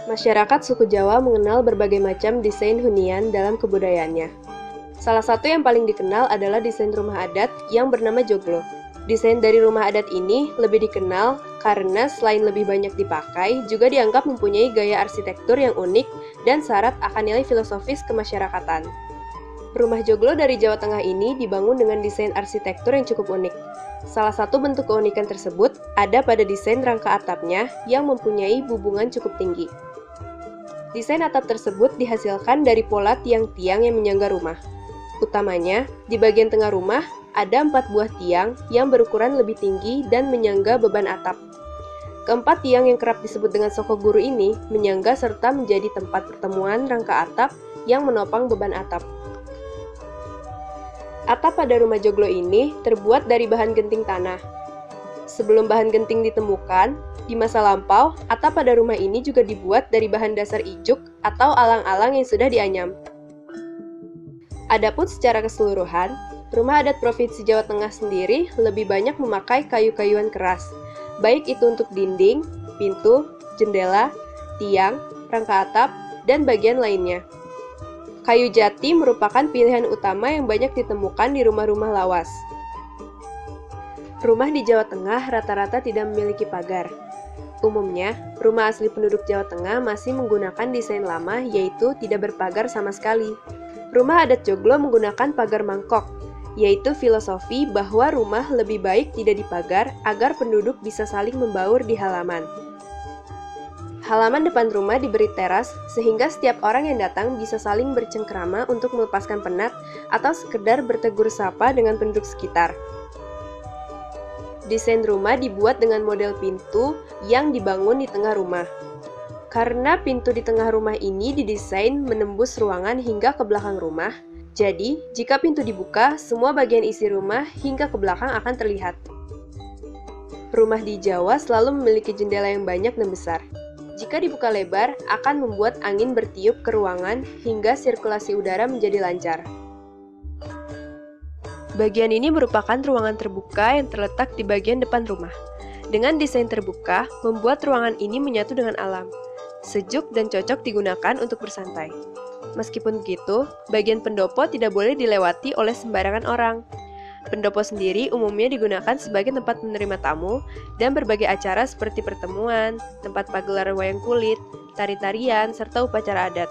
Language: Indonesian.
Masyarakat suku Jawa mengenal berbagai macam desain hunian dalam kebudayaannya. Salah satu yang paling dikenal adalah desain rumah adat yang bernama joglo. Desain dari rumah adat ini lebih dikenal karena selain lebih banyak dipakai, juga dianggap mempunyai gaya arsitektur yang unik dan syarat akan nilai filosofis kemasyarakatan. Rumah joglo dari Jawa Tengah ini dibangun dengan desain arsitektur yang cukup unik. Salah satu bentuk keunikan tersebut ada pada desain rangka atapnya yang mempunyai bubungan cukup tinggi. Desain atap tersebut dihasilkan dari pola tiang-tiang yang menyangga rumah. Utamanya, di bagian tengah rumah ada 4 buah tiang yang berukuran lebih tinggi dan menyangga beban atap. Keempat tiang yang kerap disebut dengan soko guru ini menyangga serta menjadi tempat pertemuan rangka atap yang menopang beban atap. Atap pada rumah joglo ini terbuat dari bahan genting tanah. Sebelum bahan genting ditemukan, di masa lampau, atap pada rumah ini juga dibuat dari bahan dasar ijuk atau alang-alang yang sudah dianyam. Adapun secara keseluruhan, rumah adat Provinsi Jawa Tengah sendiri lebih banyak memakai kayu-kayuan keras, baik itu untuk dinding, pintu, jendela, tiang, rangka atap, dan bagian lainnya. Kayu jati merupakan pilihan utama yang banyak ditemukan di rumah-rumah lawas. Rumah di Jawa Tengah rata-rata tidak memiliki pagar. Umumnya, rumah asli penduduk Jawa Tengah masih menggunakan desain lama, yaitu tidak berpagar sama sekali. Rumah adat joglo menggunakan pagar mangkok, yaitu filosofi bahwa rumah lebih baik tidak dipagar agar penduduk bisa saling membaur di halaman. Halaman depan rumah diberi teras sehingga setiap orang yang datang bisa saling bercengkrama untuk melepaskan penat atau sekedar bertegur sapa dengan penduduk sekitar. Desain rumah dibuat dengan model pintu yang dibangun di tengah rumah. Karena pintu di tengah rumah ini didesain menembus ruangan hingga ke belakang rumah, jadi jika pintu dibuka, semua bagian isi rumah hingga ke belakang akan terlihat. Rumah di Jawa selalu memiliki jendela yang banyak dan besar. Jika dibuka lebar, akan membuat angin bertiup ke ruangan hingga sirkulasi udara menjadi lancar. Bagian ini merupakan ruangan terbuka yang terletak di bagian depan rumah. Dengan desain terbuka, membuat ruangan ini menyatu dengan alam. Sejuk dan cocok digunakan untuk bersantai. Meskipun begitu, bagian pendopo tidak boleh dilewati oleh sembarangan orang. Pendopo sendiri umumnya digunakan sebagai tempat menerima tamu dan berbagai acara seperti pertemuan, tempat pagelaran wayang kulit, tari-tarian, serta upacara adat.